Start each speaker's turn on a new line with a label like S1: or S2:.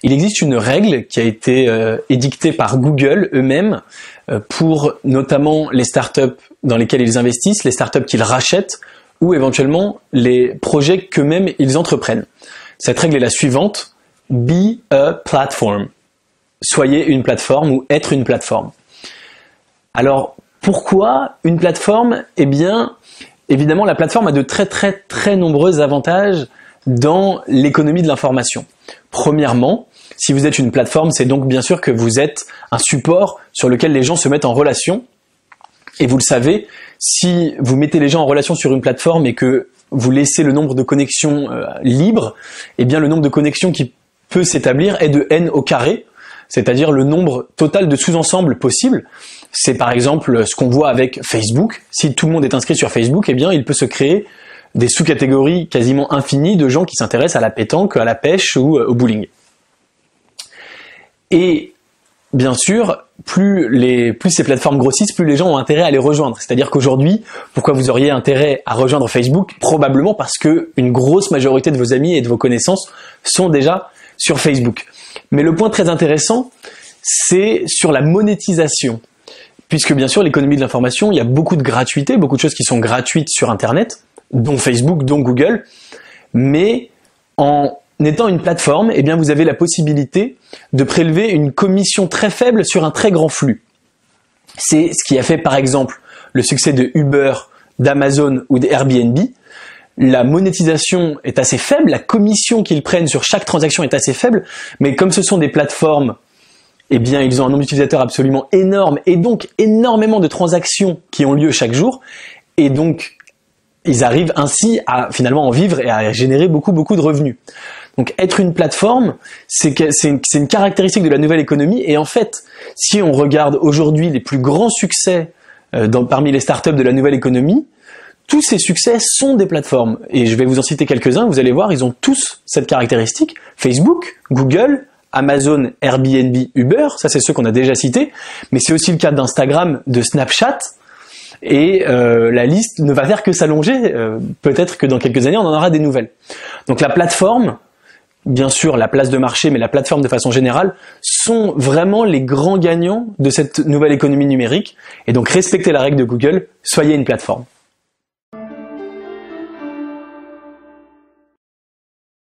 S1: Il existe une règle qui a été édictée par Google eux-mêmes pour notamment les startups dans lesquelles ils investissent, les startups qu'ils rachètent ou éventuellement les projets qu'eux-mêmes ils entreprennent. Cette règle est la suivante: be a platform. Soyez une plateforme ou être une plateforme. Alors, pourquoi une plateforme? Eh bien, évidemment, la plateforme a de très nombreux avantages dans l'économie de l'information. Premièrement, si vous êtes une plateforme, c'est donc bien sûr que vous êtes un support sur lequel les gens se mettent en relation. Et vous le savez, si vous mettez les gens en relation sur une plateforme et que vous laissez le nombre de connexions libre, eh bien le nombre de connexions qui peut s'établir est de n au carré, c'est-à-dire le nombre total de sous-ensembles possibles. C'est par exemple ce qu'on voit avec Facebook. Si tout le monde est inscrit sur Facebook, eh bien il peut se créer des sous-catégories quasiment infinies de gens qui s'intéressent à la pétanque, à la pêche ou au bowling. Et bien sûr, plus ces plateformes grossissent, plus les gens ont intérêt à les rejoindre. C'est-à-dire qu'aujourd'hui, pourquoi vous auriez intérêt à rejoindre Facebook? Probablement parce que une grosse majorité de vos amis et de vos connaissances sont déjà sur Facebook. Mais le point très intéressant, c'est sur la monétisation. Puisque bien sûr, l'économie de l'information, il y a beaucoup de gratuité, beaucoup de choses qui sont gratuites sur Internet, dont Facebook, dont Google. Mais en étant une plateforme, eh bien vous avez la possibilité de prélever une commission très faible sur un très grand flux. C'est ce qui a fait par exemple le succès de Uber, d'Amazon ou d'Airbnb. La monétisation est assez faible, la commission qu'ils prennent sur chaque transaction est assez faible, mais comme ce sont des plateformes, eh bien ils ont un nombre d'utilisateurs absolument énorme et donc énormément de transactions qui ont lieu chaque jour, et donc ils arrivent ainsi à finalement en vivre et à générer beaucoup de revenus. Donc être une plateforme, c'est une caractéristique de la nouvelle économie, et en fait, si on regarde aujourd'hui les plus grands succès parmi les startups de la nouvelle économie, tous ces succès sont des plateformes. Et je vais vous en citer quelques-uns, vous allez voir, ils ont tous cette caractéristique. Facebook, Google, Amazon, Airbnb, Uber, ça c'est ceux qu'on a déjà cités, mais c'est aussi le cas d'Instagram, de Snapchat, et la liste ne va faire que s'allonger. Peut-être que dans quelques années, on en aura des nouvelles. Donc la plateforme, bien sûr la place de marché, mais la plateforme de façon générale, sont vraiment les grands gagnants de cette nouvelle économie numérique. Et donc respectez la règle de Google, soyez une plateforme.